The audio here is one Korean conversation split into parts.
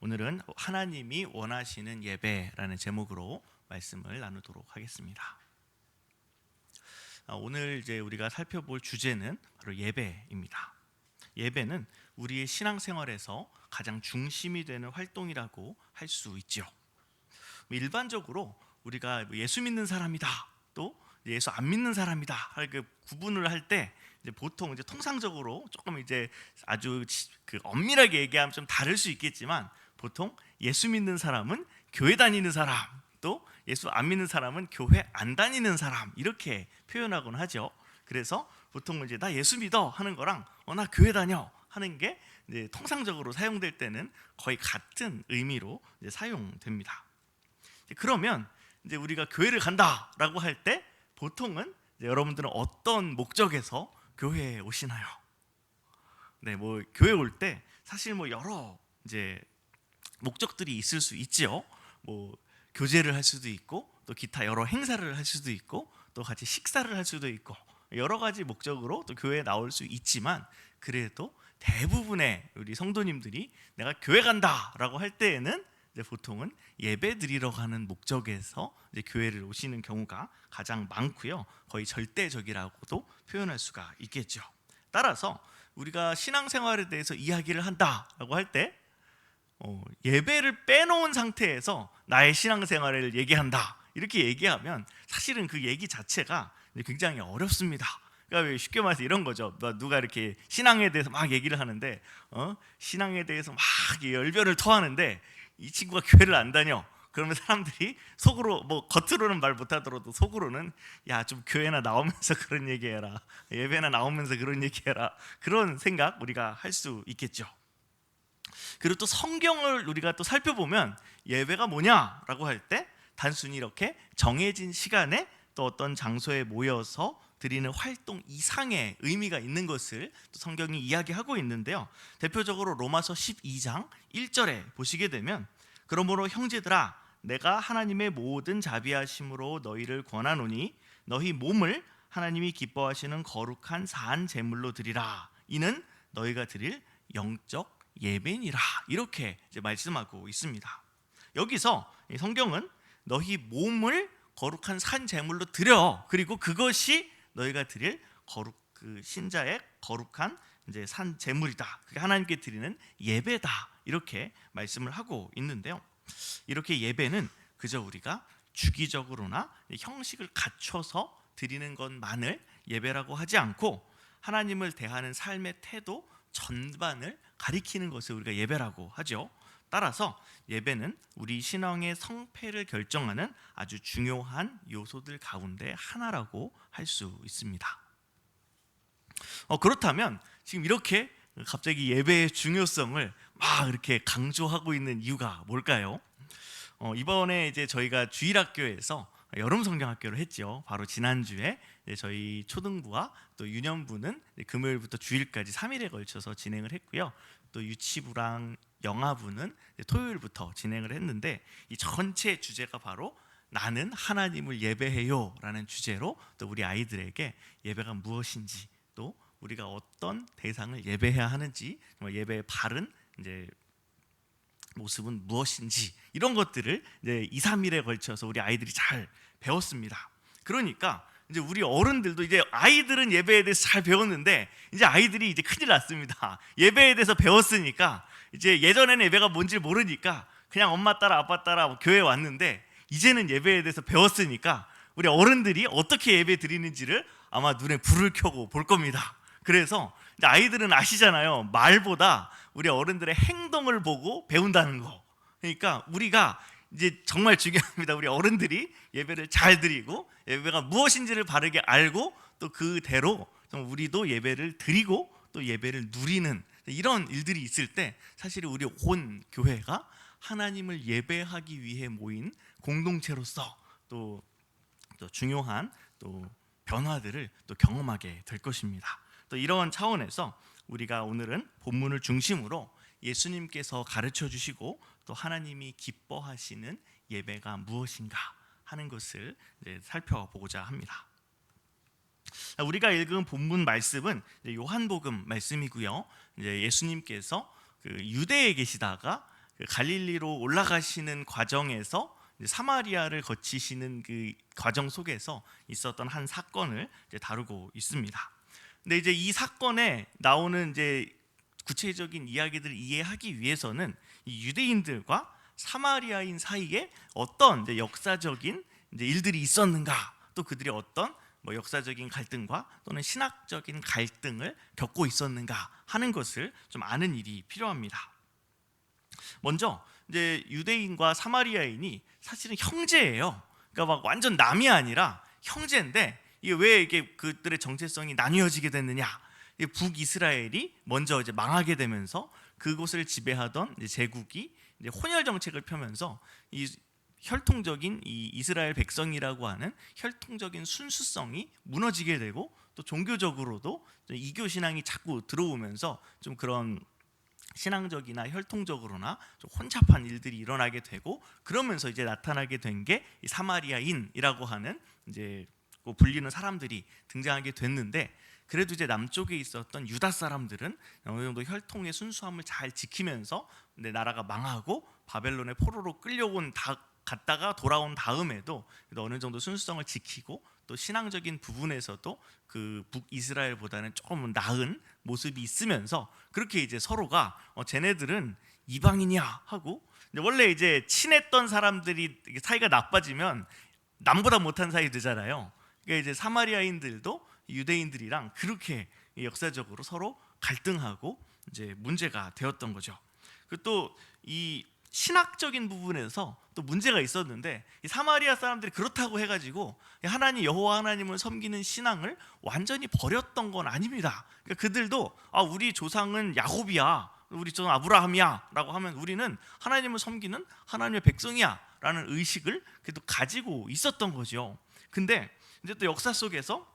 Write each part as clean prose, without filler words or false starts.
오늘은 하나님이 원하시는 예배라는 제목으로 말씀을 나누도록 하겠습니다. 오늘 이제 우리가 살펴볼 주제는 바로 예배입니다. 예배는 우리의 신앙생활에서 가장 중심이 되는 활동이라고 할 수 있죠. 일반적으로 우리가 예수 믿는 사람이다, 또 예수 안 믿는 사람이다 이렇게 구분을 할 때 보통 통상적으로 조금 아주 엄밀하게 얘기하면 좀 다를 수 있겠지만, 보통 예수 믿는 사람은 교회 다니는 사람, 또 예수 안 믿는 사람은 교회 안 다니는 사람, 이렇게 표현하곤 하죠. 그래서 보통 나 예수 믿어 하는 거랑 나 교회 다녀 하는 게 통상적으로 사용될 때는 거의 같은 의미로 사용됩니다. 그러면 우리가 교회를 간다라고 할 때 보통은 여러분들은 어떤 목적에서 교회에 오시나요? 교회 올 때 사실 여러 목적들이 있을 수 있지요. 교제를 할 수도 있고, 또 기타 여러 행사를 할 수도 있고, 또 같이 식사를 할 수도 있고, 여러 가지 목적으로 또 교회에 나올 수 있지만, 그래도 대부분의 우리 성도님들이 내가 교회 간다라고 할 때에는 보통은 예배 드리러 가는 목적에서 교회를 오시는 경우가 가장 많고요. 거의 절대적이라고도 표현할 수가 있겠죠. 따라서 우리가 신앙생활에 대해서 이야기를 한다라고 할 때 예배를 빼놓은 상태에서 나의 신앙생활을 얘기한다 이렇게 얘기하면 사실은 그 얘기 자체가 굉장히 어렵습니다. 그러니까 쉽게 말해서 이런 거죠. 누가 이렇게 신앙에 대해서 막 얘기를 하는데 신앙에 대해서 막 열변을 토하는데 이 친구가 교회를 안 다녀. 그러면 사람들이 속으로 겉으로는 말 못하더라도 속으로는 야, 좀 교회나 나오면서 그런 얘기해라, 예배나 나오면서 그런 얘기해라, 그런 생각 우리가 할 수 있겠죠. 그리고 또 성경을 우리가 또 살펴보면 예배가 뭐냐라고 할 때 단순히 이렇게 정해진 시간에 또 어떤 장소에 모여서 드리는 활동 이상의 의미가 있는 것을 또 성경이 이야기하고 있는데요. 대표적으로 로마서 12장 1절에 보시게 되면, 그러므로 형제들아 내가 하나님의 모든 자비하심으로 너희를 권하노니 너희 몸을 하나님이 기뻐하시는 거룩한 산 제물로 드리라. 이는 너희가 드릴 영적 예배니라. 이렇게 말씀하고 있습니다. 여기서 성경은 너희 몸을 거룩한 산 제물로 드려, 그리고 그것이 너희가 드릴 신자의 거룩한 산 제물이다, 그게 하나님께 드리는 예배다, 이렇게 말씀을 하고 있는데요. 이렇게 예배는 그저 우리가 주기적으로나 형식을 갖춰서 드리는 것만을 예배라고 하지 않고, 하나님을 대하는 삶의 태도 전반을 가리키는 것을 우리가 예배라고 하죠. 따라서 예배는 우리 신앙의 성패를 결정하는 아주 중요한 요소들 가운데 하나라고 할 수 있습니다. 그렇다면 지금 이렇게 갑자기 예배의 중요성을 막 이렇게 강조하고 있는 이유가 뭘까요? 이번에 저희가 주일학교에서 여름 성경학교를 했죠. 바로 지난주에 저희 초등부와 또 유년부는 금요일부터 주일까지 3일에 걸쳐서 진행을 했고요. 또 유치부랑 영아부는 토요일부터 진행을 했는데, 이 전체 주제가 바로 나는 하나님을 예배해요 라는 주제로 또 우리 아이들에게 예배가 무엇인지, 또 우리가 어떤 대상을 예배해야 하는지, 예배의 바른 모습은 무엇인지, 이런 것들을 2, 3일에 걸쳐서 우리 아이들이 잘 배웠습니다. 그러니까 우리 어른들도 아이들은 예배에 대해서 잘 배웠는데 아이들이 큰일 났습니다. 예배에 대해서 배웠으니까 예전에는 예배가 뭔지 모르니까 그냥 엄마 따라 아빠 따라 교회에 왔는데, 이제는 예배에 대해서 배웠으니까 우리 어른들이 어떻게 예배 드리는지를 아마 눈에 불을 켜고 볼 겁니다. 그래서 아이들은 아시잖아요. 말보다 우리 어른들의 행동을 보고 배운다는 거. 그러니까 우리가 정말 중요합니다. 우리 어른들이 예배를 잘 드리고 예배가 무엇인지를 바르게 알고 또 그대로 우리도 예배를 드리고 또 예배를 누리는 이런 일들이 있을 때, 사실 우리 온 교회가 하나님을 예배하기 위해 모인 공동체로서 또 중요한 또 변화들을 또 경험하게 될 것입니다. 또 이런 차원에서 우리가 오늘은 본문을 중심으로 예수님께서 가르쳐 주시고 또 하나님이 기뻐하시는 예배가 무엇인가 하는 것을 살펴보고자 합니다. 우리가 읽은 본문 말씀은 요한복음 말씀이고요. 예수님께서 유대에 계시다가 그 갈릴리로 올라가시는 과정에서 사마리아를 거치시는 그 과정 속에서 있었던 한 사건을 이제 다루고 있습니다. 근데 이제 이 사건에 나오는 이제 구체적인 이야기들을 이해하기 위해서는 이 유대인들과 사마리아인 사이에 어떤 이제 역사적인 이제 일들이 있었는가, 또 그들이 어떤 뭐 역사적인 갈등과 또는 신학적인 갈등을 겪고 있었는가 하는 것을 좀 아는 일이 필요합니다. 먼저 이제 유대인과 사마리아인이 사실은 형제예요. 그러니까 막 완전 남이 아니라 형제인데, 이게 왜 이게 그들의 정체성이 나뉘어지게 됐느냐? 북이스라엘이 먼저 이제 망하게 되면서 그곳을 지배하던 이제 제국이 이제 혼혈 정책을 펴면서 이 혈통적인 이 이스라엘 백성이라고 하는 혈통적인 순수성이 무너지게 되고, 또 종교적으로도 이교 신앙이 자꾸 들어오면서 좀 그런 신앙적이나 혈통적으로나 좀 혼잡한 일들이 일어나게 되고, 그러면서 이제 나타나게 된 게 사마리아인이라고 하는 이제 불리는 사람들이 등장하게 됐는데, 그래도 이제 남쪽에 있었던 유다 사람들은 어느 정도 혈통의 순수함을 잘 지키면서 나라가 망하고 바벨론의 포로로 끌려온 갔다가 돌아온 다음에도 어느 정도 순수성을 지키고, 또 신앙적인 부분에서도 그 북이스라엘보다는 조금 나은 모습이 있으면서, 그렇게 이제 서로가 쟤네들은 이방인이야 하고, 원래 이제 친했던 사람들이 사이가 나빠지면 남보다 못한 사이 되잖아요. 그러니까 이제 사마리아인들도 유대인들이랑 그렇게 역사적으로 서로 갈등하고 이제 문제가 되었던 거죠. 그리고 또 이 신학적인 부분에서 또 문제가 있었는데, 이 사마리아 사람들이 그렇다고 해가지고 하나님 여호와 하나님을 섬기는 신앙을 완전히 버렸던 건 아닙니다. 그러니까 그들도 우리 조상은 야곱이야, 우리 조상 아브라함이야 라고 하면 우리는 하나님을 섬기는 하나님의 백성이야 라는 의식을 그래도 가지고 있었던 거죠. 근데 이제 또 역사 속에서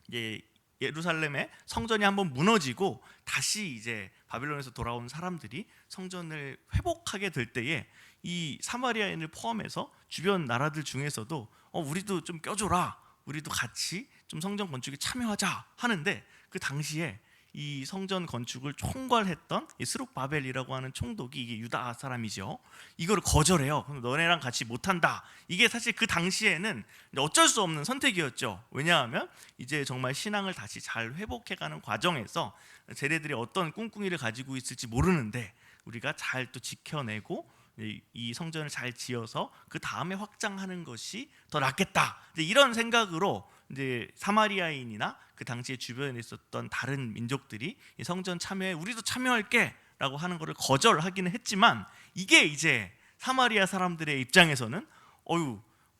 이제 예루살렘의 성전이 한번 무너지고 다시 이제 바빌론에서 돌아온 사람들이 성전을 회복하게 될 때에 이 사마리아인을 포함해서 주변 나라들 중에서도 우리도 좀 껴줘라, 우리도 같이 좀 성전 건축에 참여하자 하는데, 그 당시에 이 성전 건축을 총괄했던 이 스룹바벨이라고 하는 총독이, 이게 유다 사람이죠. 이거를 거절해요. 그럼 너네랑 같이 못한다. 이게 사실 그 당시에는 어쩔 수 없는 선택이었죠. 왜냐하면 이제 정말 신앙을 다시 잘 회복해가는 과정에서 쟤네들이 어떤 꿍꿍이를 가지고 있을지 모르는데 우리가 잘 또 지켜내고 이 성전을 잘 지어서 그 다음에 확장하는 것이 더 낫겠다. 이런 생각으로 이제 사마리아인이나 그 당시에 주변에 있었던 다른 민족들이 이 성전 참여에 우리도 참여할게라고 하는 것을 거절하기는 했지만, 이게 이제 사마리아 사람들의 입장에서는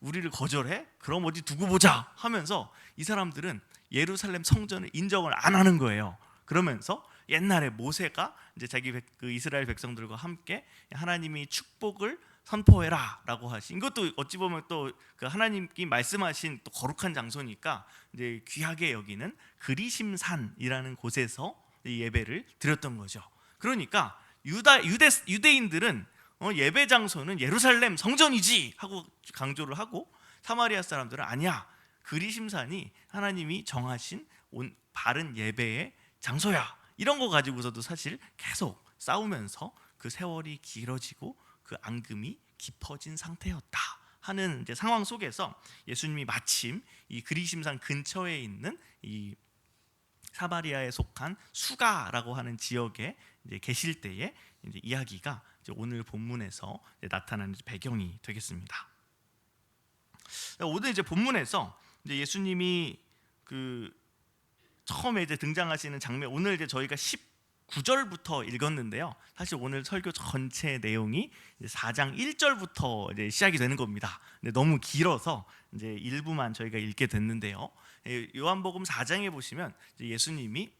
우리를 거절해? 그럼 어디 두고 보자 하면서 이 사람들은 예루살렘 성전을 인정을 안 하는 거예요. 그러면서 옛날에 모세가 이제 자기 그 이스라엘 백성들과 함께 하나님이 축복을 선포해라라고 하신, 이것도 어찌 보면 또 그 하나님께 말씀하신 또 거룩한 장소니까 이제 귀하게 여기는 그리심산이라는 곳에서 예배를 드렸던 거죠. 그러니까 유대인들은 예배 장소는 예루살렘 성전이지 하고 강조를 하고, 사마리아 사람들은 아니야, 그리심산이 하나님이 정하신 바른 예배의 장소야, 이런 거 가지고서도 사실 계속 싸우면서 그 세월이 길어지고 그 앙금이 깊어진 상태였다 하는 이제 상황 속에서 예수님이 마침 이 그리심산 근처에 있는 이 사마리아에 속한 수가라고 하는 지역에 이제 계실 때에 이제 이야기가 이제 오늘 본문에서 이제 나타나는 배경이 되겠습니다. 오늘 이제 본문에서 이제 예수님이 그 처음에 이제 등장하시는 장면, 오늘 이제 저희가 19절부터 읽었는데요. 사실 오늘 설교 전체 내용이 4장 1절부터 이제 시작이 되는 겁니다. 근데 너무 길어서 이제 일부만 저희가 읽게 됐는데요. 요한복음 4장에 보시면 이제 예수님이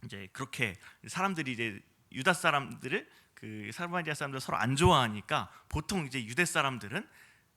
이제 그렇게 사람들이 이제 유다 사람들을 그 사마리아 사람들 서로 안 좋아하니까, 보통 이제 유대 사람들은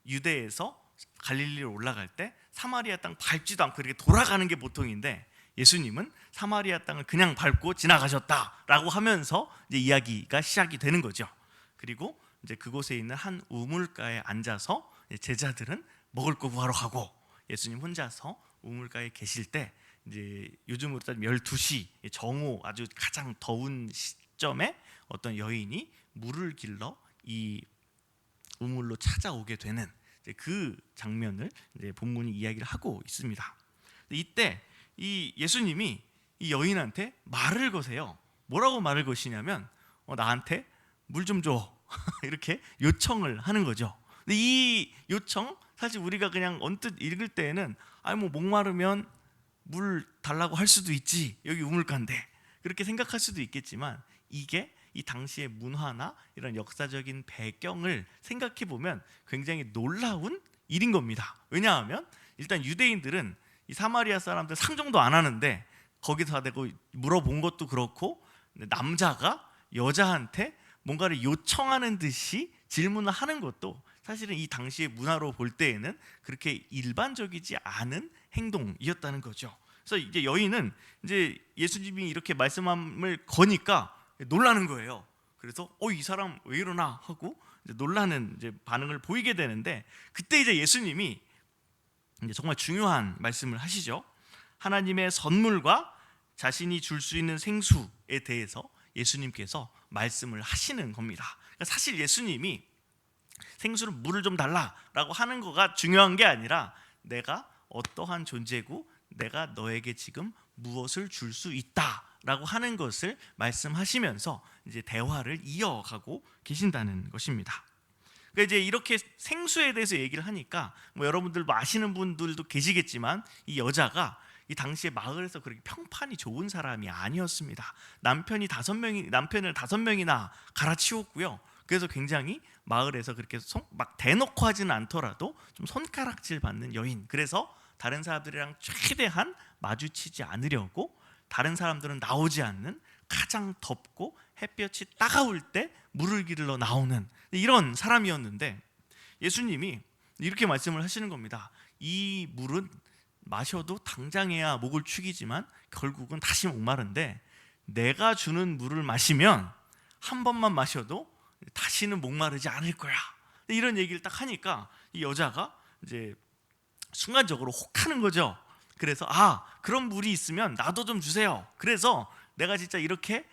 유대에서 갈릴리로 올라갈 때 사마리아 땅 밟지도 않고 이렇게 돌아가는 게 보통인데, 예수님은 사마리아 땅을 그냥 밟고 지나가셨다라고 하면서 이제 이야기가 시작이 되는 거죠. 그리고 이제 그곳에 있는 한 우물가에 앉아서 제자들은 먹을 거 구하러 가고, 예수님 혼자서 우물가에 계실 때 이제 요즘으로 따지면 12시 정오, 아주 가장 더운 시점에 어떤 여인이 물을 길러 이 우물로 찾아오게 되는 그 장면을 이제 본문이 이야기를 하고 있습니다. 이때 이 예수님이 이 여인한테 말을 거세요. 뭐라고 말을 거시냐면 나한테 물 좀 줘 이렇게 요청을 하는 거죠. 근데 이 요청 사실 우리가 그냥 언뜻 읽을 때에는 뭐 목마르면 물 달라고 할 수도 있지, 여기 우물가인데, 그렇게 생각할 수도 있겠지만 이게 이 당시의 문화나 이런 역사적인 배경을 생각해 보면 굉장히 놀라운 일인 겁니다. 왜냐하면 일단 유대인들은 이 사마리아 사람들 상종도 안 하는데 거기서 대고 물어본 것도 그렇고, 남자가 여자한테 뭔가를 요청하는 듯이 질문을 하는 것도 사실은 이 당시의 문화로 볼 때에는 그렇게 일반적이지 않은 행동이었다는 거죠. 그래서 이제 여인은 이제 예수님이 이렇게 말씀함을 거니까 놀라는 거예요. 그래서 이 사람 왜 이러나 하고 이제 놀라는 이제 반응을 보이게 되는데, 그때 이제 예수님이 이제 정말 중요한 말씀을 하시죠. 하나님의 선물과 자신이 줄 수 있는 생수에 대해서 예수님께서 말씀을 하시는 겁니다. 그러니까 사실 예수님이 생수를 물을 좀 달라라고 하는 거가 중요한 게 아니라 내가 어떠한 존재고 내가 너에게 지금 무엇을 줄 수 있다라고 하는 것을 말씀하시면서 이제 대화를 이어가고 계신다는 것입니다. 그러니까 이제 이렇게 생수에 대해서 얘기를 하니까 여러분들 아시는 분들도 계시겠지만 이 여자가 이 당시에 마을에서 그렇게 평판이 좋은 사람이 아니었습니다. 남편을 5명이나 갈아치웠고요. 그래서 굉장히 마을에서 그렇게 막 대놓고 하지는 않더라도 좀 손가락질 받는 여인. 그래서 다른 사람들이랑 최대한 마주치지 않으려고 다른 사람들은 나오지 않는 가장 덥고 햇볕이 따가울 때 물을 길러 나오는 이런 사람이었는데, 예수님이 이렇게 말씀을 하시는 겁니다. 이 물은 마셔도 당장에야 목을 축이지만 결국은 다시 목마른데, 내가 주는 물을 마시면 한 번만 마셔도 다시는 목마르지 않을 거야. 이런 얘기를 딱 하니까 이 여자가 이제 순간적으로 혹하는 거죠. 그래서 그런 물이 있으면 나도 좀 주세요. 그래서 내가 진짜 이렇게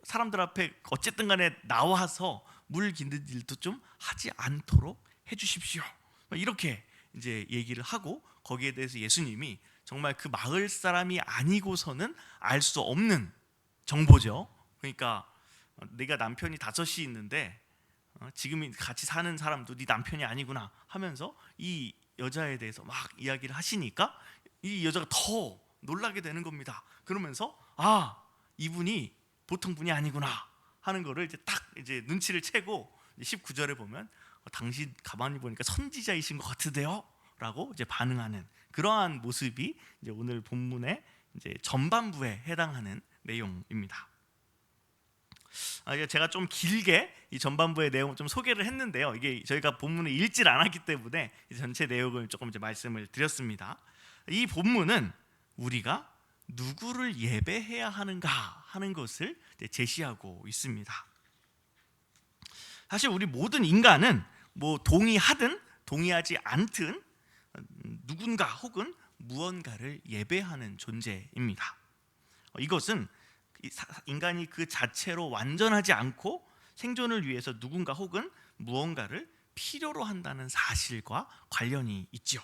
사람들 앞에 어쨌든 간에 나와서 물 기는 일도 좀 하지 않도록 해주십시오. 이렇게 이제 얘기를 하고, 거기에 대해서 예수님이 정말 그 마을 사람이 아니고서는 알 수 없는 정보죠. 그러니까 네가 남편이 5이 있는데 지금 같이 사는 사람도 네 남편이 아니구나 하면서 이 여자에 대해서 막 이야기를 하시니까 이 여자가 더 놀라게 되는 겁니다. 그러면서 이분이 보통 분이 아니구나 하는 거를 이제 딱 이제 눈치를 채고 19절에 보면 당신 가만히 보니까 선지자이신 것 같으세요? 라고 이제 반응하는 그러한 모습이 이제 오늘 본문의 이제 전반부에 해당하는 내용입니다. 제가 좀 길게 이 전반부의 내용을 좀 소개를 했는데요. 이게 저희가 본문을 읽질 않았기 때문에 전체 내용을 조금 이제 말씀을 드렸습니다. 이 본문은 우리가 누구를 예배해야 하는가 하는 것을 제시하고 있습니다. 사실 우리 모든 인간은 동의하든 동의하지 않든 누군가 혹은 무언가를 예배하는 존재입니다. 이것은 인간이 그 자체로 완전하지 않고 생존을 위해서 누군가 혹은 무언가를 필요로 한다는 사실과 관련이 있죠.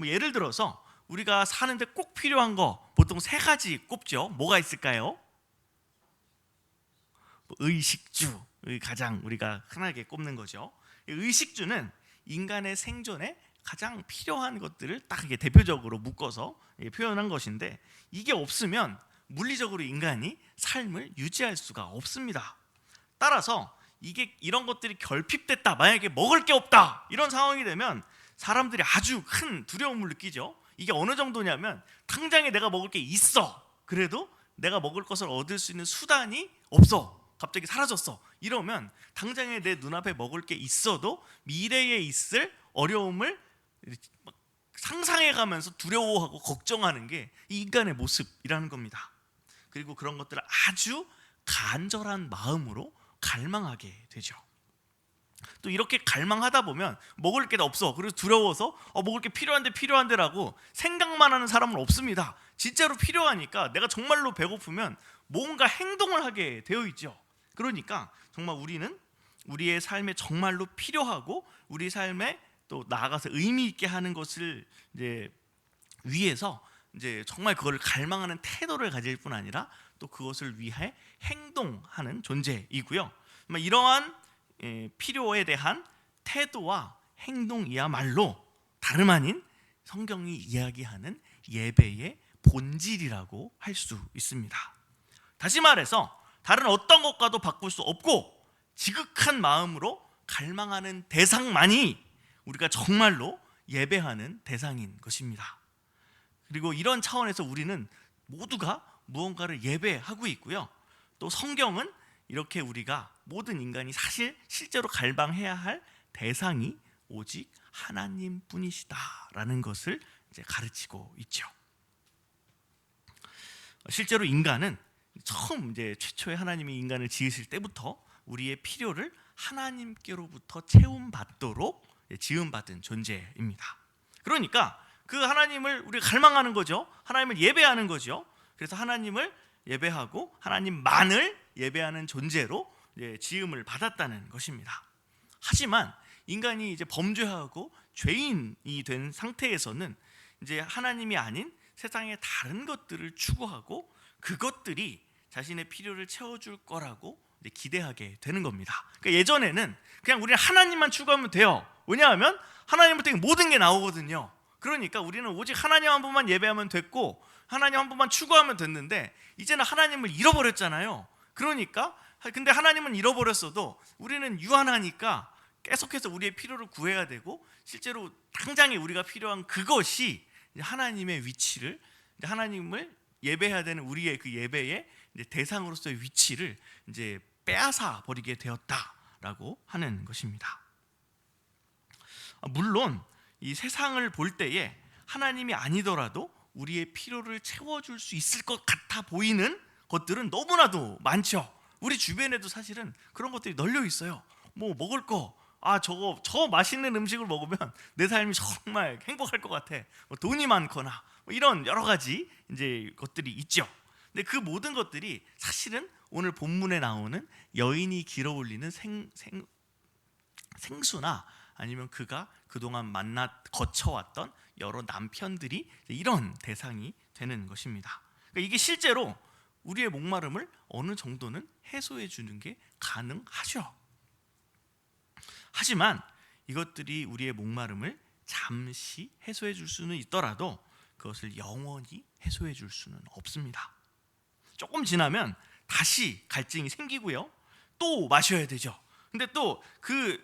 예를 들어서 우리가 사는데 꼭 필요한 거 보통 3가지 꼽죠. 뭐가 있을까요? 의식주, 가장 우리가 흔하게 꼽는 거죠. 의식주는 인간의 생존에 가장 필요한 것들을 딱 이게 대표적으로 묶어서 표현한 것인데, 이게 없으면 물리적으로 인간이 삶을 유지할 수가 없습니다. 따라서 이런 것들이 결핍됐다, 만약에 먹을 게 없다 이런 상황이 되면 사람들이 아주 큰 두려움을 느끼죠. 이게 어느 정도냐면 당장에 내가 먹을 게 있어, 그래도 내가 먹을 것을 얻을 수 있는 수단이 없어, 갑자기 사라졌어. 이러면 당장에 내 눈앞에 먹을 게 있어도 미래에 있을 어려움을 상상해가면서 두려워하고 걱정하는 게 이 인간의 모습이라는 겁니다. 그리고 그런 것들을 아주 간절한 마음으로 갈망하게 되죠. 또 이렇게 갈망하다 보면 먹을 게 없어, 그래서 두려워서 먹을 게 필요한데라고 생각만 하는 사람은 없습니다. 진짜로 필요하니까 내가 정말로 배고프면 뭔가 행동을 하게 되어 있죠. 그러니까 정말 우리는 우리의 삶에 정말로 필요하고 우리 삶에 또 나아가서 의미 있게 하는 것을 이제 위해서 이제 정말 그걸 갈망하는 태도를 가질 뿐 아니라 또 그것을 위해 행동하는 존재이고요. 이러한 필요에 대한 태도와 행동이야말로 다름 아닌 성경이 이야기하는 예배의 본질이라고 할 수 있습니다. 다시 말해서 다른 어떤 것과도 바꿀 수 없고 지극한 마음으로 갈망하는 대상만이 우리가 정말로 예배하는 대상인 것입니다. 그리고 이런 차원에서 우리는 모두가 무언가를 예배하고 있고요. 또 성경은 이렇게 우리가 모든 인간이 사실 실제로 갈망해야 할 대상이 오직 하나님뿐이시다라는 것을 이제 가르치고 있죠. 실제로 인간은 처음 이제 최초의 하나님이 인간을 지으실 때부터 우리의 필요를 하나님께로부터 채움받도록 지음받은 존재입니다. 그러니까 그 하나님을 우리가 갈망하는 거죠. 하나님을 예배하는 거죠. 그래서 하나님을 예배하고 하나님만을 예배하는 존재로 지음을 받았다는 것입니다. 하지만 인간이 이제 범죄하고 죄인이 된 상태에서는 이제 하나님이 아닌 세상의 다른 것들을 추구하고 그것들이 자신의 필요를 채워줄 거라고 기대하게 되는 겁니다. 그러니까 예전에는 그냥 우리는 하나님만 추구하면 돼요. 왜냐하면 하나님부터 모든 게 나오거든요. 그러니까 우리는 오직 하나님 한 분만 예배하면 됐고 하나님 한 분만 추구하면 됐는데 이제는 하나님을 잃어버렸잖아요. 그러니까 근데 하나님은 잃어버렸어도 우리는 유한하니까 계속해서 우리의 필요를 구해야 되고 실제로 당장에 우리가 필요한 그것이 하나님의 위치를 하나님을 예배해야 되는 우리의 그 예배의 대상으로서의 위치를 이제 빼앗아 버리게 되었다라고 하는 것입니다. 물론 이 세상을 볼 때에 하나님이 아니더라도 우리의 필요를 채워줄 수 있을 것 같아 보이는 것들은 너무나도 많죠. 우리 주변에도 사실은 그런 것들이 널려 있어요. 뭐 먹을 거, 저 맛있는 음식을 먹으면 내 삶이 정말 행복할 것 같아. 돈이 많거나 이런 여러 가지 이제 것들이 있죠. 근데 그 모든 것들이 사실은 오늘 본문에 나오는 여인이 길어 올리는 생수나 아니면 그가 그동안 거쳐왔던 여러 남편들이 이런 대상이 되는 것입니다. 그러니까 이게 실제로 우리의 목마름을 어느 정도는 해소해 주는 게 가능하죠. 하지만 이것들이 우리의 목마름을 잠시 해소해 줄 수는 있더라도 그것을 영원히 해소해 줄 수는 없습니다. 조금 지나면 다시 갈증이 생기고요. 또 마셔야 되죠. 근데 또 그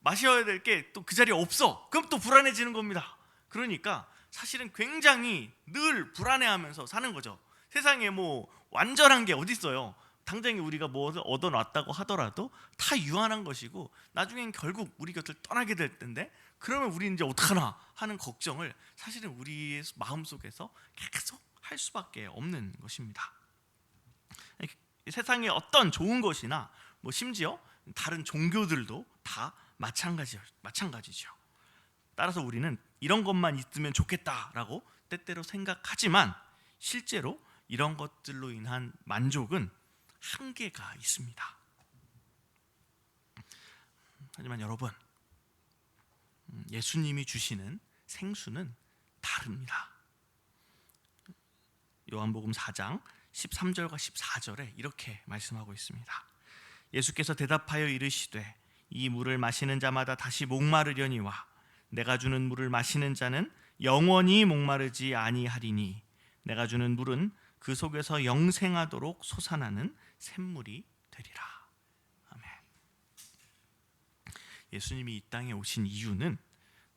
마셔야 될 게 또 그 자리에 없어. 그럼 또 불안해지는 겁니다. 그러니까 사실은 굉장히 늘 불안해하면서 사는 거죠. 세상에 뭐 완전한 게 어디 있어요. 당장에 우리가 무엇을 얻어놨다고 하더라도 다 유한한 것이고 나중엔 결국 우리 곁을 떠나게 될 텐데 그러면 우리 이제 어떡하나 하는 걱정을 사실은 우리의 마음속에서 계속 할 수밖에 없는 것입니다. 세상에 어떤 좋은 것이나 뭐 심지어 다른 종교들도 다 마찬가지죠. 따라서 우리는 이런 것만 있으면 좋겠다라고 때때로 생각하지만 실제로 이런 것들로 인한 만족은 한계가 있습니다. 하지만 여러분, 예수님이 주시는 생수는 다릅니다. 요한복음 4장 13절과 14절에 이렇게 말씀하고 있습니다. 예수께서 대답하여 이르시되 이 물을 마시는 자마다 다시 목마르려니와 내가 주는 물을 마시는 자는 영원히 목마르지 아니하리니 내가 주는 물은 그 속에서 영생하도록 솟아나는 샘물이 되리라. 아멘. 예수님이 이 땅에 오신 이유는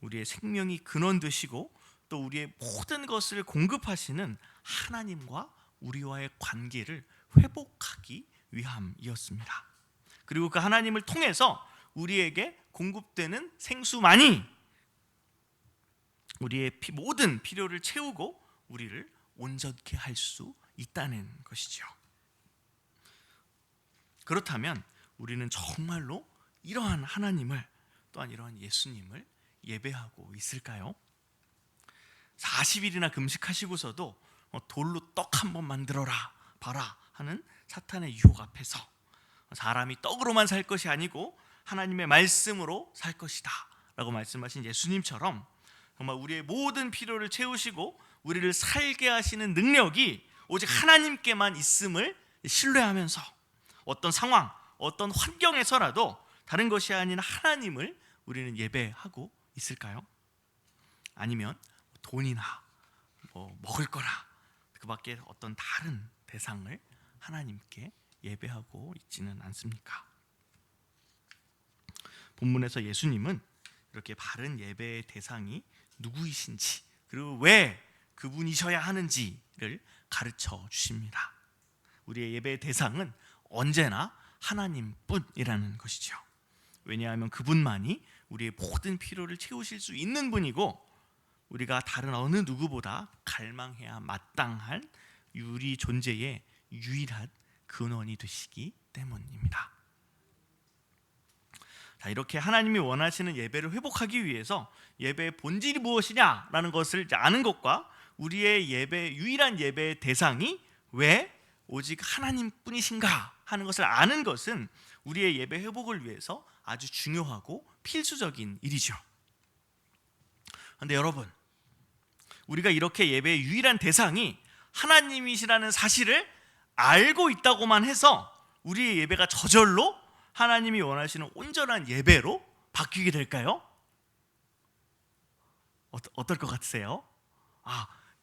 우리의 생명이 근원 되시고 또 우리의 모든 것을 공급하시는 하나님과 우리와의 관계를 회복하기 위함이었습니다. 그리고 그 하나님을 통해서 우리에게 공급되는 생수만이 우리의 모든 필요를 채우고 우리를 온전케 할 수 있다는 것이죠. 그렇다면 우리는 정말로 이러한 하나님을 또한 이러한 예수님을 예배하고 있을까요? 40일이나 금식하시고서도 돌로 떡 한 번 만들어라 봐라 하는 사탄의 유혹 앞에서 사람이 떡으로만 살 것이 아니고 하나님의 말씀으로 살 것이다 라고 말씀하신 예수님처럼 정말 우리의 모든 필요를 채우시고 우리를 살게 하시는 능력이 오직 하나님께만 있음을 신뢰하면서 어떤 상황, 어떤 환경에서라도 다른 것이 아닌 하나님을 우리는 예배하고 있을까요? 아니면 돈이나 먹을 거나 그 밖에 어떤 다른 대상을 하나님께 예배하고 있지는 않습니까? 본문에서 예수님은 이렇게 바른 예배의 대상이 누구이신지 그리고 왜 그분이셔야 하는지를 가르쳐 주십니다. 우리의 예배의 대상은 언제나 하나님뿐이라는 것이죠. 왜냐하면 그분만이 우리의 모든 필요를 채우실 수 있는 분이고 우리가 다른 어느 누구보다 갈망해야 마땅한 우리 존재의 유일한 근원이 되시기 때문입니다. 자, 이렇게 하나님이 원하시는 예배를 회복하기 위해서 예배의 본질이 무엇이냐라는 것을 아는 것과 우리의 유일한 예배의 대상이 왜 오직 하나님뿐이신가 하는 것을 아는 것은 우리의 예배 회복을 위해서 아주 중요하고 필수적인 일이죠. 그런데 여러분, 우리가 이렇게 예배의 유일한 대상이 하나님이시라는 사실을 알고 있다고만 해서 우리의 예배가 저절로 하나님이 원하시는 온전한 예배로 바뀌게 될까요? 어떨 것 같으세요?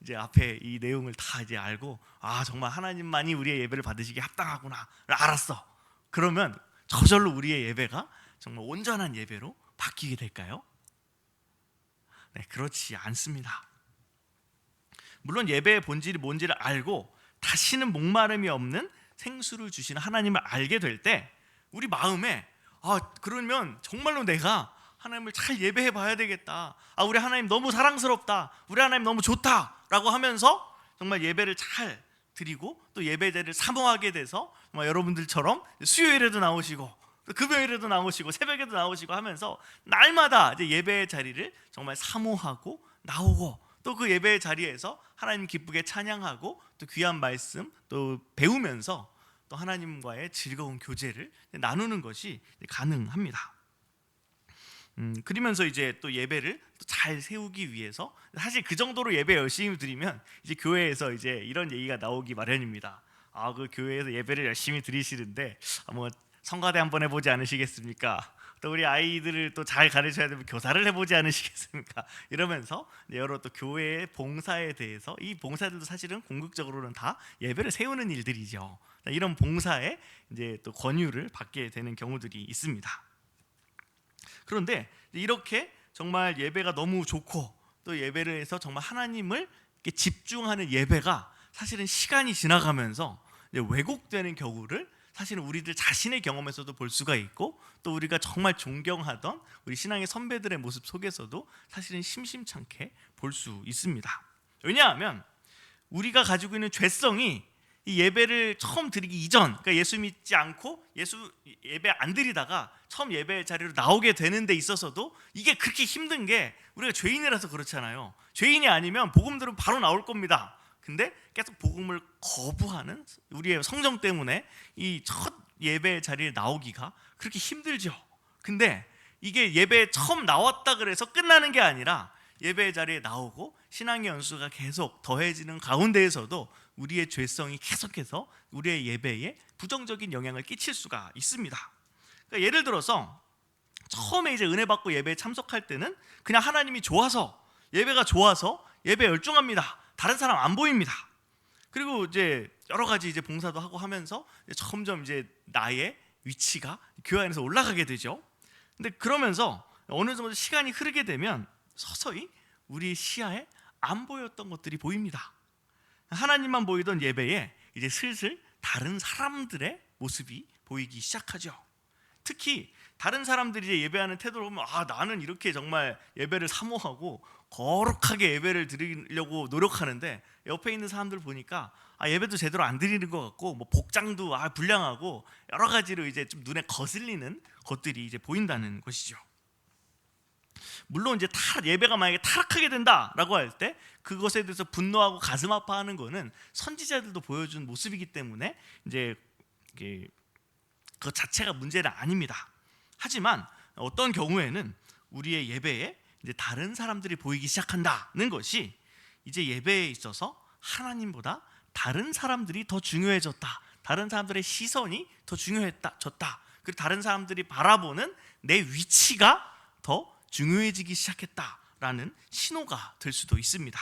이제 앞에 이 내용을 다 이제 알고 정말 하나님만이 우리의 예배를 받으시기에 합당하구나를 알았어. 그러면 저절로 우리의 예배가 정말 온전한 예배로 바뀌게 될까요? 네, 그렇지 않습니다. 물론 예배의 본질이 뭔지를 알고 다시는 목마름이 없는 생수를 주시는 하나님을 알게 될 때 우리 마음에 그러면 정말로 내가 하나님을 잘 예배해 봐야 되겠다. 우리 하나님 너무 사랑스럽다. 우리 하나님 너무 좋다 라고 하면서 정말 예배를 잘 드리고 또 예배자를 사모하게 돼서 정말 여러분들처럼 수요일에도 나오시고 또 금요일에도 나오시고 새벽에도 나오시고 하면서 날마다 이제 예배의 자리를 정말 사모하고 나오고 또 그 예배의 자리에서 하나님 기쁘게 찬양하고 또 귀한 말씀 또 배우면서 또 하나님과의 즐거운 교제를 나누는 것이 가능합니다. 그러면서 이제 또 예배를 잘 세우기 위해서 사실 그 정도로 예배 열심히 드리면 이제 교회에서 이제 이런 얘기가 나오기 마련입니다. 그 교회에서 예배를 열심히 드리시는데 뭐 성가대 한번 해보지 않으시겠습니까? 또 우리 아이들을 또 잘 가르쳐야 되면 교사를 해보지 않으시겠습니까? 이러면서 여러 또 교회의 봉사에 대해서 이 봉사들도 사실은 궁극적으로는 다 예배를 세우는 일들이죠. 이런 봉사에 이제 또 권유를 받게 되는 경우들이 있습니다. 그런데 이렇게 정말 예배가 너무 좋고 또 예배를 해서 정말 하나님을 집중하는 예배가 사실은 시간이 지나가면서 왜곡되는 경우를 사실은 우리들 자신의 경험에서도 볼 수가 있고 또 우리가 정말 존경하던 우리 신앙의 선배들의 모습 속에서도 사실은 심심찮게 볼 수 있습니다. 왜냐하면 우리가 가지고 있는 죄성이 이 예배를 처음 드리기 이전, 그러니까 예수 믿지 않고 예배 안 드리다가 처음 예배 자리로 나오게 되는 데 있어서도 이게 그렇게 힘든 게 우리가 죄인이라서 그렇잖아요. 죄인이 아니면 복음 들으면 바로 나올 겁니다. 근데 계속 복음을 거부하는 우리의 성정 때문에 이 첫 예배 자리에 나오기가 그렇게 힘들죠. 근데 이게 예배에 처음 나왔다 그래서 끝나는 게 아니라 예배 자리에 나오고 신앙의 연수가 계속 더해지는 가운데에서도 우리의 죄성이 계속해서 우리의 예배에 부정적인 영향을 끼칠 수가 있습니다. 그러니까 예를 들어서 처음에 이제 은혜 받고 예배에 참석할 때는 그냥 하나님이 좋아서 예배가 좋아서 예배에 열중합니다. 다른 사람 안 보입니다. 그리고 이제 여러 가지 이제 봉사도 하고 하면서 점점 이제 나의 위치가 교회 안에서 올라가게 되죠. 근데 그러면서 어느 정도 시간이 흐르게 되면 서서히 우리 시야에 안 보였던 것들이 보입니다. 하나님만 보이던 예배에 이제 슬슬 다른 사람들의 모습이 보이기 시작하죠. 특히 다른 사람들이 이제 예배하는 태도를 보면 나는 이렇게 정말 예배를 사모하고 거룩하게 예배를 드리려고 노력하는데 옆에 있는 사람들 보니까 예배도 제대로 안 드리는 것 같고 뭐 복장도 불량하고 여러 가지로 이제 좀 눈에 거슬리는 것들이 이제 보인다는 것이죠. 물론 이제 예배가 만약에 타락하게 된다라고 할 때 그것에 대해서 분노하고 가슴 아파하는 거는 선지자들도 보여준 모습이기 때문에 이제 그 자체가 문제는 아닙니다. 하지만 어떤 경우에는 우리의 예배에 이제 다른 사람들이 보이기 시작한다는 것이 이제 예배에 있어서 하나님보다 다른 사람들이 더 중요해졌다. 다른 사람들의 시선이 더 중요해졌다. 그리고 다른 사람들이 바라보는 내 위치가 더 중요해지기 시작했다라는 신호가 될 수도 있습니다.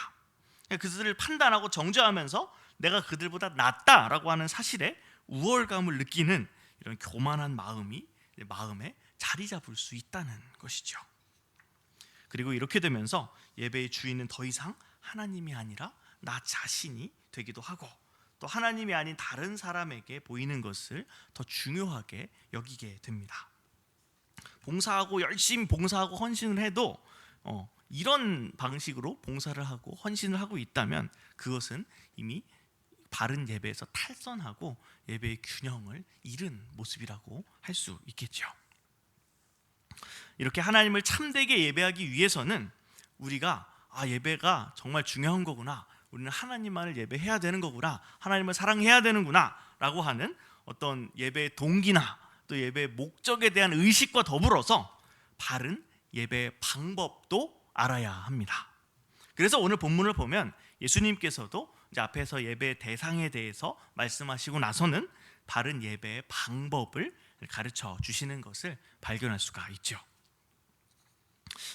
그들을 판단하고 정죄하면서 내가 그들보다 낫다라고 하는 사실에 우월감을 느끼는 이런 교만한 마음이 마음에 자리 잡을 수 있다는 것이죠. 그리고 이렇게 되면서 예배의 주인은 더 이상 하나님이 아니라 나 자신이 되기도 하고, 또 하나님이 아닌 다른 사람에게 보이는 것을 더 중요하게 여기게 됩니다. 봉사하고 열심히 봉사하고 헌신을 해도 이런 방식으로 봉사를 하고 헌신을 하고 있다면 그것은 이미 바른 예배에서 탈선하고 예배의 균형을 잃은 모습이라고 할 수 있겠죠. 이렇게 하나님을 참되게 예배하기 위해서는 우리가 예배가 정말 중요한 거구나, 우리는 하나님만을 예배해야 되는 거구나, 하나님을 사랑해야 되는구나 라고 하는 어떤 예배의 동기나 또 예배의 목적에 대한 의식과 더불어서 바른 예배의 방법도 알아야 합니다. 그래서 오늘 본문을 보면 예수님께서도 이제 앞에서 예배의 대상에 대해서 말씀하시고 나서는 바른 예배의 방법을 가르쳐 주시는 것을 발견할 수가 있죠.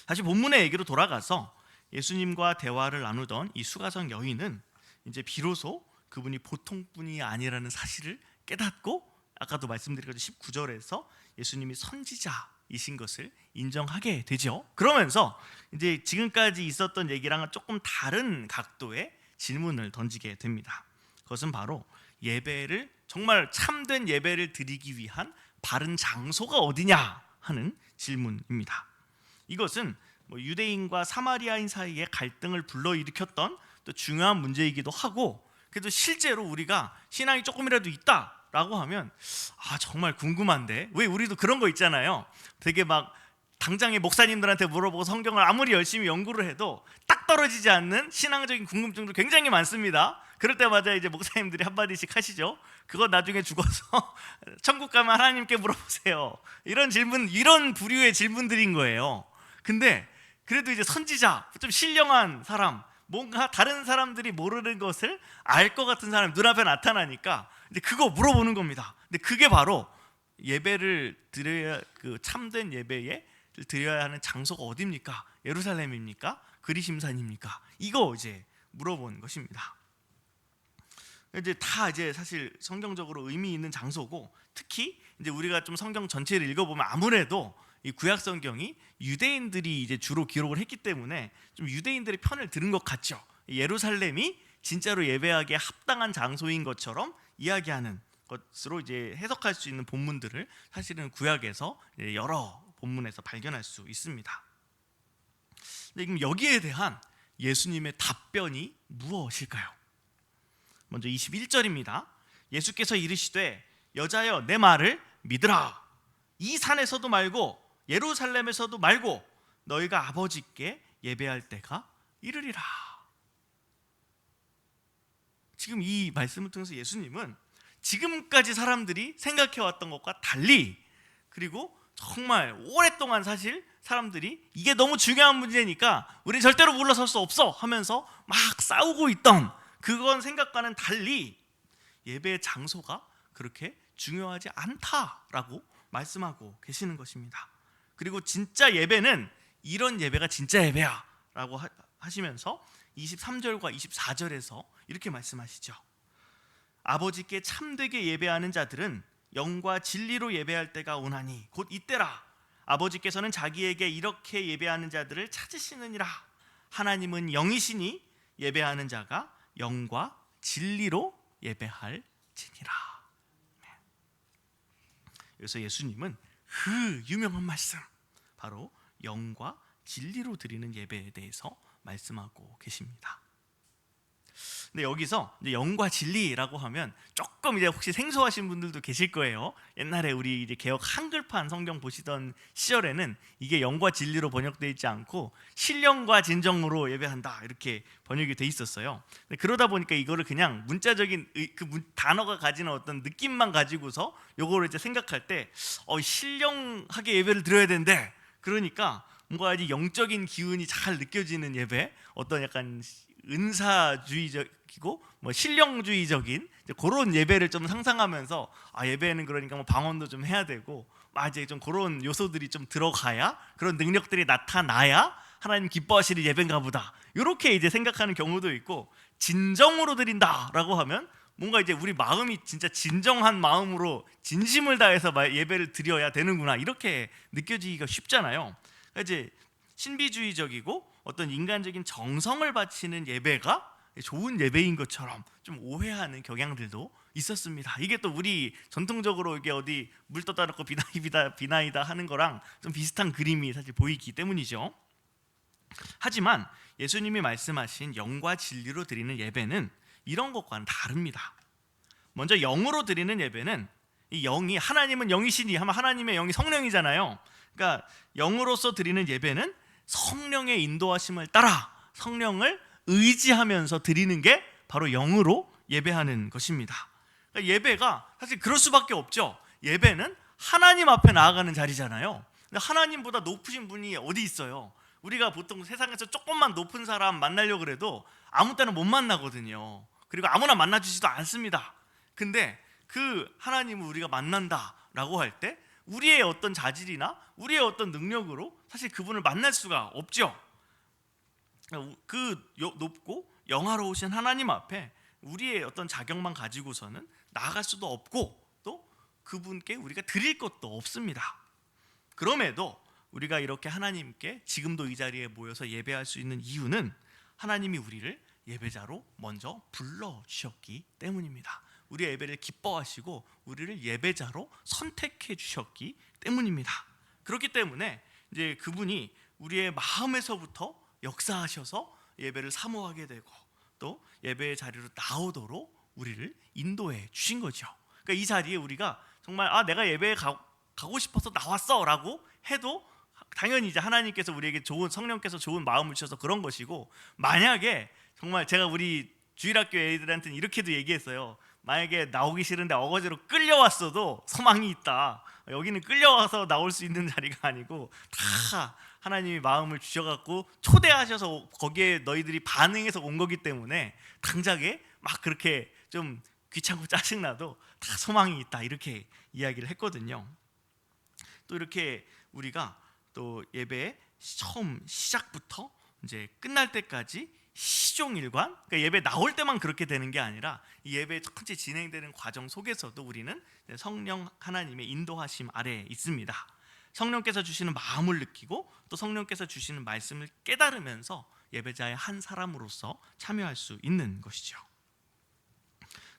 다시 본문의 얘기로 돌아가서 예수님과 대화를 나누던 이 수가성 여인은 이제 비로소 그분이 보통 분이 아니라는 사실을 깨닫고, 아까도 말씀드렸던 19절에서 예수님이 선지자이신 것을 인정하게 되죠. 그러면서 이제 지금까지 있었던 얘기랑은 조금 다른 각도의 질문을 던지게 됩니다. 그것은 바로 예배를, 정말 참된 예배를 드리기 위한 바른 장소가 어디냐 하는 질문입니다. 이것은 유대인과 사마리아인 사이에 갈등을 불러일으켰던 또 중요한 문제이기도 하고, 그래도 실제로 우리가 신앙이 조금이라도 있다라고 하면 정말 궁금한데, 왜 우리도 그런 거 있잖아요. 되게 막 당장에 목사님들한테 물어보고 성경을 아무리 열심히 연구를 해도 딱 떨어지지 않는 신앙적인 궁금증도 굉장히 많습니다. 그럴 때마다 이제 목사님들이 한마디씩 하시죠. 그거 나중에 죽어서 천국 가면 하나님께 물어보세요. 이런 질문, 이런 부류의 질문들인 거예요. 근데 그래도 이제 선지자, 좀 신령한 사람, 뭔가 다른 사람들이 모르는 것을 알 것 같은 사람이 눈앞에 나타나니까 이제 그거 물어보는 겁니다. 근데 그게 바로 예배를 드려야, 그 참된 예배에 드려야 하는 장소가 어디입니까? 예루살렘입니까? 그리심산입니까? 이거 이제 물어보는 것입니다. 이제 다 이제 사실 성경적으로 의미 있는 장소고, 특히 이제 우리가 좀 성경 전체를 읽어보면 아무래도 이 구약 성경이 유대인들이 이제 주로 기록을 했기 때문에 좀 유대인들의 편을 들은 것 같죠. 예루살렘이 진짜로 예배하기에 합당한 장소인 것처럼 이야기하는 것으로 이제 해석할 수 있는 본문들을 사실은 구약에서 여러 본문에서 발견할 수 있습니다. 근데 그럼 여기에 대한 예수님의 답변이 무엇일까요? 먼저 21절입니다. 예수께서 이르시되 여자여 내 말을 믿으라. 이 산에서도 말고 예루살렘에서도 말고 너희가 아버지께 예배할 때가 이르리라. 지금 이 말씀을 통해서 예수님은 지금까지 사람들이 생각해왔던 것과 달리, 그리고 정말 오랫동안 사실 사람들이 이게 너무 중요한 문제니까 우리 절대로 물러설 수 없어 하면서 막 싸우고 있던 그건 생각과는 달리 예배의 장소가 그렇게 중요하지 않다라고 말씀하고 계시는 것입니다. 그리고 진짜 예배는 이런 예배가 진짜 예배야 라고 하시면서 23절과 24절에서 이렇게 말씀하시죠. 아버지께 참되게 예배하는 자들은 영과 진리로 예배할 때가 오나니 곧 이때라. 아버지께서는 자기에게 이렇게 예배하는 자들을 찾으시느니라. 하나님은 영이시니 예배하는 자가 영과 진리로 예배할지니라. 그래서 예수님은 그 유명한 말씀, 바로 영과 진리로 드리는 예배에 대해서 말씀하고 계십니다. 근데 여기서 이제 영과 진리라고 하면 조금 이제 혹시 생소하신 분들도 계실 거예요. 옛날에 우리 이제 개역 한글판 성경 보시던 시절에는 이게 영과 진리로 번역되어 있지 않고 신령과 진정으로 예배한다 이렇게 번역이 돼 있었어요. 근데 그러다 보니까 이거를 그냥 문자적인 단어가 가지는 어떤 느낌만 가지고서 요거를 이제 생각할 때 신령하게 예배를 드려야 되는데, 그러니까 뭔가 아주 영적인 기운이 잘 느껴지는 예배, 어떤 약간 은사주의적이고 뭐 신령주의적인 그런 예배를 좀 상상하면서 예배는 그러니까 뭐 방언도 좀 해야 되고 이제 좀 그런 요소들이 좀 들어가야, 그런 능력들이 나타나야 하나님 기뻐하시는 예배인가 보다, 이렇게 이제 생각하는 경우도 있고, 진정으로 드린다라고 하면 뭔가 이제 우리 마음이 진짜 진정한 마음으로 진심을 다해서 예배를 드려야 되는구나, 이렇게 느껴지기가 쉽잖아요. 그러니까 이제 신비주의적이고 어떤 인간적인 정성을 바치는 예배가 좋은 예배인 것처럼 좀 오해하는 경향들도 있었습니다. 이게 또 우리 전통적으로 이게 어디 물 떠다 놓고 비나이다 하는 거랑 좀 비슷한 그림이 사실 보이기 때문이죠. 하지만 예수님이 말씀하신 영과 진리로 드리는 예배는 이런 것과는 다릅니다. 먼저 영으로 드리는 예배는, 이 영이, 하나님은 영이시니 하면 하나님의 영이 성령이잖아요. 그러니까 영으로서 드리는 예배는 성령의 인도하심을 따라 성령을 의지하면서 드리는 게 바로 영으로 예배하는 것입니다. 그러니까 예배가 사실 그럴 수밖에 없죠. 예배는 하나님 앞에 나아가는 자리잖아요. 근데 하나님보다 높으신 분이 어디 있어요? 우리가 보통 세상에서 조금만 높은 사람 만나려고 그래도 아무 때나 못 만나거든요. 그리고 아무나 만나주지도 않습니다. 근데 그 하나님을 우리가 만난다라고 할 때 우리의 어떤 자질이나 우리의 어떤 능력으로 사실 그분을 만날 수가 없죠. 그 높고 영화로우신 하나님 앞에 우리의 어떤 자격만 가지고서는 나아갈 수도 없고, 또 그분께 우리가 드릴 것도 없습니다. 그럼에도 우리가 이렇게 하나님께 지금도 이 자리에 모여서 예배할 수 있는 이유는 하나님이 우리를 예배자로 먼저 불러주셨기 때문입니다. 우리의 예배를 기뻐하시고 우리를 예배자로 선택해 주셨기 때문입니다. 그렇기 때문에 이제 그분이 우리의 마음에서부터 역사하셔서 예배를 사모하게 되고 또 예배의 자리로 나오도록 우리를 인도해 주신 거죠. 그러니까 이 자리에 우리가 정말 내가 예배에 가고 싶어서 나왔어 라고 해도 당연히 이제 하나님께서 우리에게 좋은, 성령께서 좋은 마음을 주셔서 그런 것이고, 만약에 정말 제가 우리 주일학교 애들한테는 이렇게도 얘기했어요. 만약에 나오기 싫은데 어거지로 끌려왔어도 소망이 있다. 여기는 끌려와서 나올 수 있는 자리가 아니고 다 하나님이 마음을 주셔갖고 초대하셔서 거기에 너희들이 반응해서 온 거기 때문에 당장에 막 그렇게 좀 귀찮고 짜증나도 다 소망이 있다, 이렇게 이야기를 했거든요. 또 이렇게 우리가 또 예배 처음 시작부터 이제 끝날 때까지 시종일관, 그러니까 예배 나올 때만 그렇게 되는 게 아니라 이 예배 전체 진행되는 과정 속에서도 우리는 성령 하나님의 인도하심 아래에 있습니다. 성령께서 주시는 마음을 느끼고 또 성령께서 주시는 말씀을 깨달으면서 예배자의 한 사람으로서 참여할 수 있는 것이죠.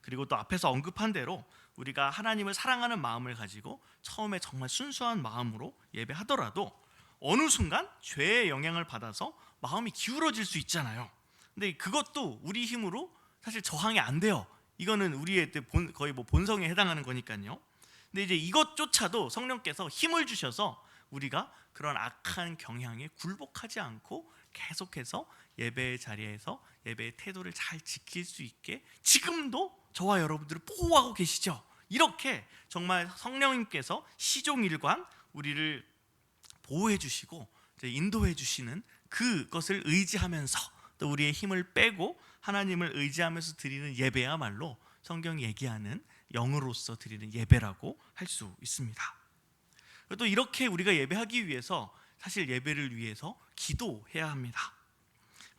그리고 또 앞에서 언급한 대로 우리가 하나님을 사랑하는 마음을 가지고 처음에 정말 순수한 마음으로 예배하더라도 어느 순간 죄의 영향을 받아서 마음이 기울어질 수 있잖아요. 근데 그것도 우리 힘으로 사실 저항이 안 돼요. 이거는 우리의 거의 뭐 본성에 해당하는 거니까요. 근데 이제 이것조차도 성령께서 힘을 주셔서 우리가 그런 악한 경향에 굴복하지 않고 계속해서 예배의 자리에서 예배의 태도를 잘 지킬 수 있게 지금도 저와 여러분들을 보호하고 계시죠. 이렇게 정말 성령님께서 시종일관 우리를 보호해 주시고 인도해 주시는 그것을 의지하면서 또 우리의 힘을 빼고 하나님을 의지하면서 드리는 예배야말로 성경이 얘기하는 영으로서 드리는 예배라고 할 수 있습니다. 또 이렇게 우리가 예배하기 위해서 사실 예배를 위해서 기도해야 합니다.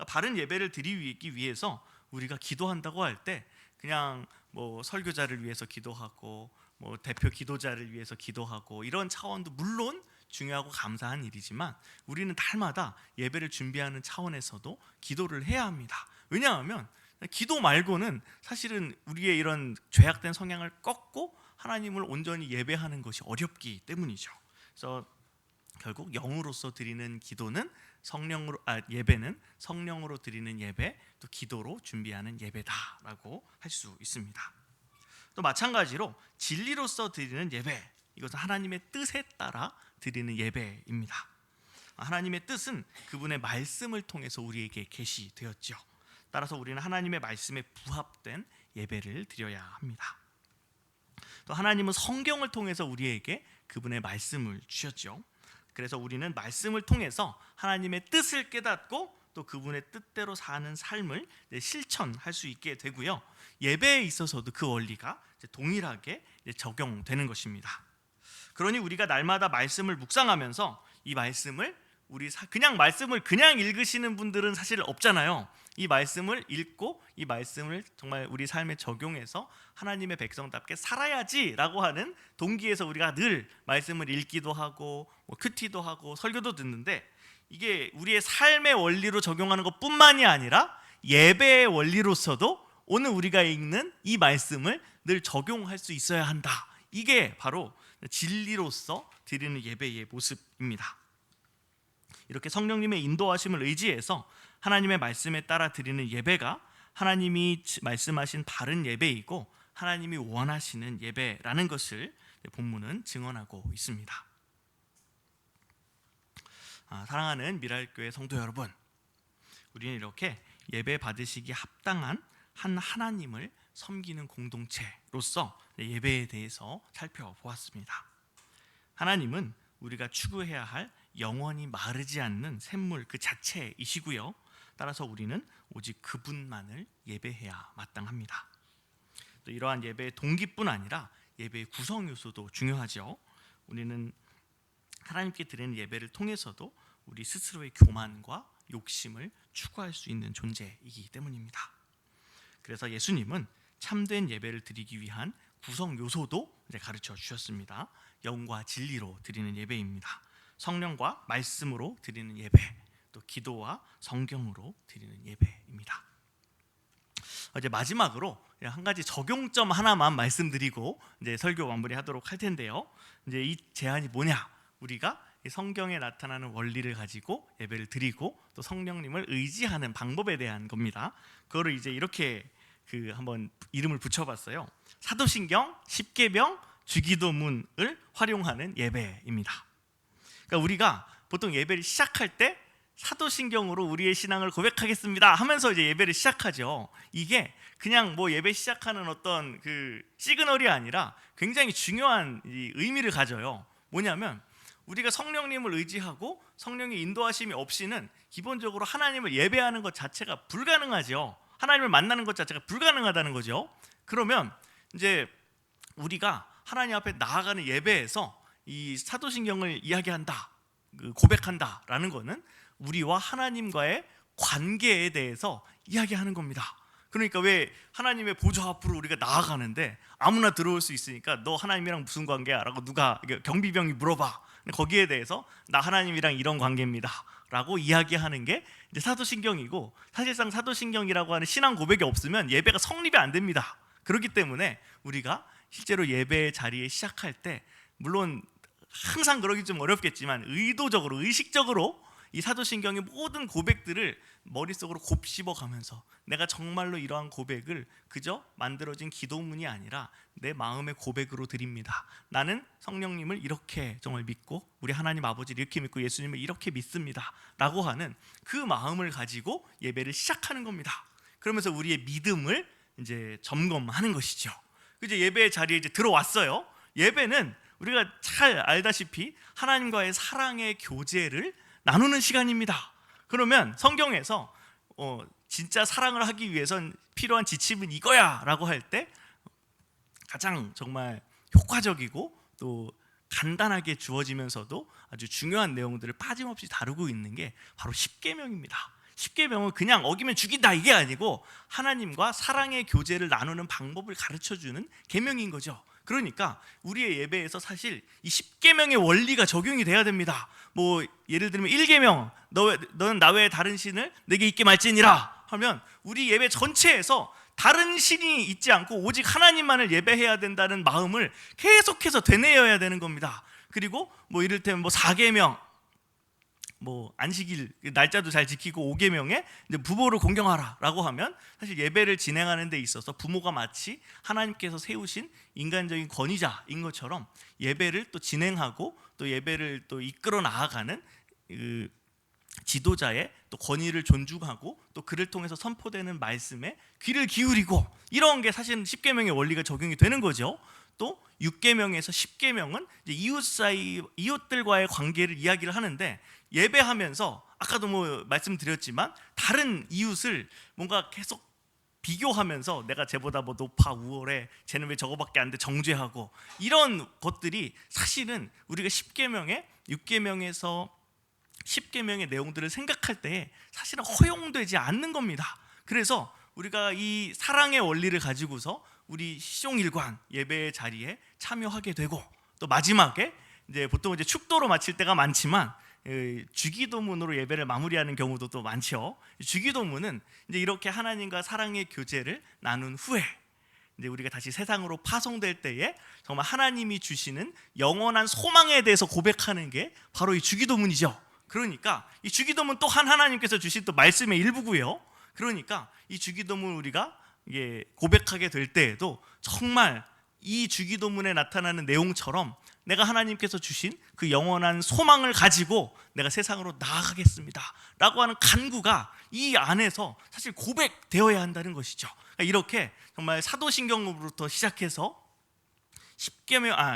바른 예배를 드리기 위해서 우리가 기도한다고 할 때 그냥 뭐 설교자를 위해서 기도하고 뭐 대표 기도자를 위해서 기도하고 이런 차원도 물론 중요하고 감사한 일이지만 우리는 날마다 예배를 준비하는 차원에서도 기도를 해야 합니다. 왜냐하면 기도 말고는 사실은 우리의 이런 죄악된 성향을 꺾고 하나님을 온전히 예배하는 것이 어렵기 때문이죠. 그래서 결국 영으로서 드리는 기도는 예배는 성령으로 드리는 예배, 또 기도로 준비하는 예배다라고 할 수 있습니다. 또 마찬가지로 진리로서 드리는 예배, 이것은 하나님의 뜻에 따라 드리는 예배입니다. 하나님의 뜻은 그분의 말씀을 통해서 우리에게 계시되었죠. 따라서 우리는 하나님의 말씀에 부합된 예배를 드려야 합니다. 또 하나님은 성경을 통해서 우리에게 그분의 말씀을 주셨죠. 그래서 우리는 말씀을 통해서 하나님의 뜻을 깨닫고 또 그분의 뜻대로 사는 삶을 실천할 수 있게 되고요. 예배에 있어서도 그 원리가 동일하게 적용되는 것입니다. 그러니 우리가 날마다 말씀을 묵상하면서 이 말씀을 말씀을 그냥 읽으시는 분들은 사실 없잖아요. 이 말씀을 읽고 이 말씀을 정말 우리 삶에 적용해서 하나님의 백성답게 살아야지라고 하는 동기에서 우리가 늘 말씀을 읽기도 하고 큐티도 하고 설교도 듣는데, 이게 우리의 삶의 원리로 적용하는 것뿐만이 아니라 예배의 원리로서도 오늘 우리가 읽는 이 말씀을 늘 적용할 수 있어야 한다. 이게 바로 진리로서 드리는 예배의 모습입니다. 이렇게 성령님의 인도하심을 의지해서 하나님의 말씀에 따라 드리는 예배가 하나님이 말씀하신 바른 예배이고 하나님이 원하시는 예배라는 것을 본문은 증언하고 있습니다. 사랑하는 미랄교회 성도 여러분, 우리는 이렇게 예배 받으시기 합당한 한 하나님을 섬기는 공동체로서 예배에 대해서 살펴보았습니다. 하나님은 우리가 추구해야 할 영원히 마르지 않는 샘물 그 자체이시고요. 따라서 우리는 오직 그분만을 예배해야 마땅합니다. 또 이러한 예배의 동기뿐 아니라 예배의 구성 요소도 중요하죠. 우리는 하나님께 드리는 예배를 통해서도 우리 스스로의 교만과 욕심을 추구할 수 있는 존재이기 때문입니다. 그래서 예수님은 참된 예배를 드리기 위한 구성 요소도 가르쳐 주셨습니다. 영과 진리로 드리는 예배입니다. 성령과 말씀으로 드리는 예배, 또 기도와 성경으로 드리는 예배입니다. 이제 마지막으로 한 가지 적용점 하나만 말씀드리고 이제 설교 마무리하도록 할 텐데요. 이제 이 제안이 뭐냐? 우리가 성경에 나타나는 원리를 가지고 예배를 드리고 또 성령님을 의지하는 방법에 대한 겁니다. 그거를 이제 이렇게 한번 이름을 붙여봤어요. 사도신경 10계명 주기도문을 활용하는 예배입니다. 그러니까 우리가 보통 예배를 시작할 때 사도신경으로 우리의 신앙을 고백하겠습니다 하면서 이제 예배를 시작하죠. 이게 그냥 예배 시작하는 어떤 시그널이 아니라 굉장히 중요한 의미를 가져요. 뭐냐면 우리가 성령님을 의지하고 성령의 인도하심이 없이는 기본적으로 하나님을 예배하는 것 자체가 불가능하죠. 하나님을 만나는 것 자체가 불가능하다는 거죠. 그러면 이제 우리가 하나님 앞에 나아가는 예배에서 이 사도신경을 이야기한다, 고백한다라는 것은 우리와 하나님과의 관계에 대해서 이야기하는 겁니다. 그러니까 왜 하나님의 보좌 앞으로 우리가 나아가는데 아무나 들어올 수 있으니까 너 하나님이랑 무슨 관계야? 라고 누가 경비병이 물어봐. 거기에 대해서 나 하나님이랑 이런 관계입니다 라고 이야기하는 게 이제 사도신경이고, 사실상 사도신경이라고 하는 신앙 고백이 없으면 예배가 성립이 안 됩니다. 그렇기 때문에 우리가 실제로 예배 자리에 시작할 때, 물론 항상 그러기 좀 어렵겠지만 의도적으로, 의식적으로 이 사도신경의 모든 고백들을 머릿속으로 곱씹어가면서 내가 정말로 이러한 고백을 그저 만들어진 기도문이 아니라 내 마음의 고백으로 드립니다. 나는 성령님을 이렇게 정말 믿고 우리 하나님 아버지를 이렇게 믿고 예수님을 이렇게 믿습니다 라고 하는 그 마음을 가지고 예배를 시작하는 겁니다. 그러면서 우리의 믿음을 이제 점검하는 것이죠. 이제 예배의 자리에 이제 들어왔어요. 예배는 우리가 잘 알다시피 하나님과의 사랑의 교제를 나누는 시간입니다. 그러면 성경에서 진짜 사랑을 하기 위해선 필요한 지침은 이거야 라고 할 때 가장 정말 효과적이고 또 간단하게 주어지면서도 아주 중요한 내용들을 빠짐없이 다루고 있는 게 바로 10계명입니다. 10계명은 그냥 어기면 죽인다 이게 아니고 하나님과 사랑의 교제를 나누는 방법을 가르쳐주는 계명인 거죠. 그러니까 우리의 예배에서 사실 이 10계명의 원리가 적용이 돼야 됩니다. 예를 들면 1계명 너는 나 외에 다른 신을 내게 있게 말지니라 하면 우리 예배 전체에서 다른 신이 있지 않고 오직 하나님만을 예배해야 된다는 마음을 계속해서 되뇌어야 되는 겁니다. 그리고 이를테면 4계명 뭐 안식일 날짜도 잘 지키고 5계명에 이제 부모를 공경하라라고 하면 사실 예배를 진행하는 데 있어서 부모가 마치 하나님께서 세우신 인간적인 권위자인 것처럼 예배를 또 진행하고 또 예배를 또 이끌어 나아가는 그 지도자의 또 권위를 존중하고 또 그를 통해서 선포되는 말씀에 귀를 기울이고, 이런 게 사실은 10계명의 원리가 적용이 되는 거죠. 또 6계명에서 10계명은 이제 이웃들과의 관계를 이야기를 하는데, 예배하면서 아까도 뭐 말씀드렸지만 다른 이웃을 뭔가 계속 비교하면서 내가 쟤보다 뭐 높아 우월해, 쟤는 왜 저거밖에 안 돼, 정죄하고, 이런 것들이 사실은 우리가 10계명에 6계명에서 10계명의 내용들을 생각할 때 사실은 허용되지 않는 겁니다. 그래서 우리가 이 사랑의 원리를 가지고서 우리 시종일관 예배의 자리에 참여하게 되고, 또 마지막에 이제 보통 이제 축도로 마칠 때가 많지만 주기도문으로 예배를 마무리하는 경우도 또 많죠. 주기도문은 이제 이렇게 하나님과 사랑의 교제를 나눈 후에 이제 우리가 다시 세상으로 파송될 때에 정말 하나님이 주시는 영원한 소망에 대해서 고백하는 게 바로 이 주기도문이죠. 그러니까 이 주기도문 또한 하나님께서 주신 또 말씀의 일부고요. 그러니까 이 주기도문 우리가 이게 고백하게 될 때에도 정말 이 주기도문에 나타나는 내용처럼 내가 하나님께서 주신 그 영원한 소망을 가지고 내가 세상으로 나아가겠습니다 라고 하는 간구가 이 안에서 사실 고백되어야 한다는 것이죠. 그러니까 이렇게 정말 사도신경으로부터 시작해서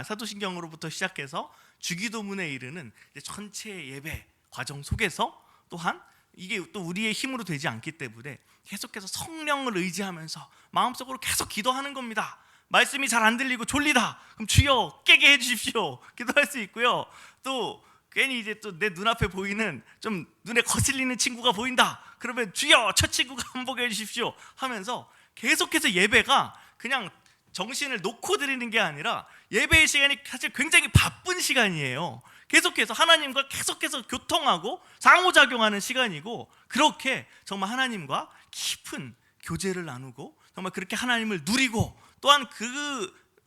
사도신경으로부터 시작해서 주기도문에 이르는 전체 예배 과정 속에서 또한 이게 또 우리의 힘으로 되지 않기 때문에 계속해서 성령을 의지하면서 마음속으로 계속 기도하는 겁니다. 말씀이 잘 안 들리고 졸리다, 그럼 주여 깨게 해주십시오, 기도할 수 있고요. 또 괜히 이제 또 내 눈앞에 보이는 좀 눈에 거슬리는 친구가 보인다, 그러면 주여 저 친구가 안 보게 해주십시오 하면서 계속해서 예배가 그냥 정신을 놓고 드리는 게 아니라 예배의 시간이 사실 굉장히 바쁜 시간이에요. 계속해서 하나님과 계속해서 교통하고 상호작용하는 시간이고, 그렇게 정말 하나님과 깊은 교제를 나누고 정말 그렇게 하나님을 누리고, 또한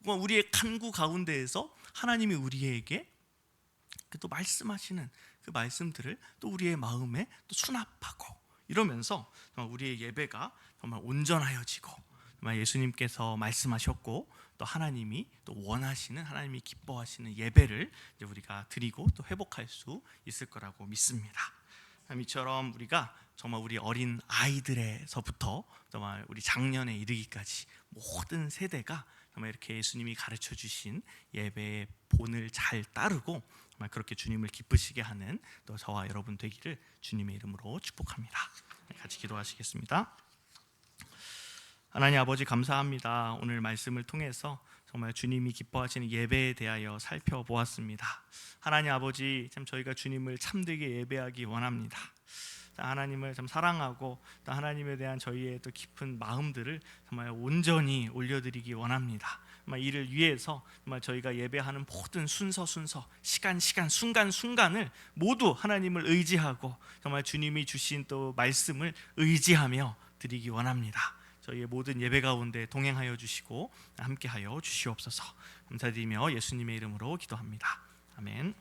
우리의 간구 가운데에서 하나님이 우리에게 또 말씀하시는 그 말씀들을 또 우리의 마음에 또 수납하고, 이러면서 정말 우리의 예배가 정말 온전하여지고, 정말 예수님께서 말씀하셨고 또 하나님이 또 원하시는, 하나님이 기뻐하시는 예배를 이제 우리가 드리고 또 회복할 수 있을 거라고 믿습니다. 이처럼 우리가 정말 우리 어린 아이들에서부터 정말 우리 장년에 이르기까지 모든 세대가 정말 이렇게 예수님이 가르쳐 주신 예배의 본을 잘 따르고 정말 그렇게 주님을 기쁘시게 하는 또 저와 여러분 되기를 주님의 이름으로 축복합니다. 같이 기도하시겠습니다. 하나님 아버지, 감사합니다. 오늘 말씀을 통해서 정말 주님이 기뻐하시는 예배에 대하여 살펴보았습니다. 하나님 아버지, 참 저희가 주님을 참되게 예배하기 원합니다. 하나님을 참 사랑하고 또 하나님에 대한 저희의 또 깊은 마음들을 정말 온전히 올려드리기 원합니다. 정말 이를 위해서 정말 저희가 예배하는 모든 순서, 시간, 순간을 모두 하나님을 의지하고 정말 주님이 주신 또 말씀을 의지하며 드리기 원합니다. 저희의 모든 예배 가운데 동행하여 주시고 함께하여 주시옵소서. 감사드리며 예수님의 이름으로 기도합니다. 아멘.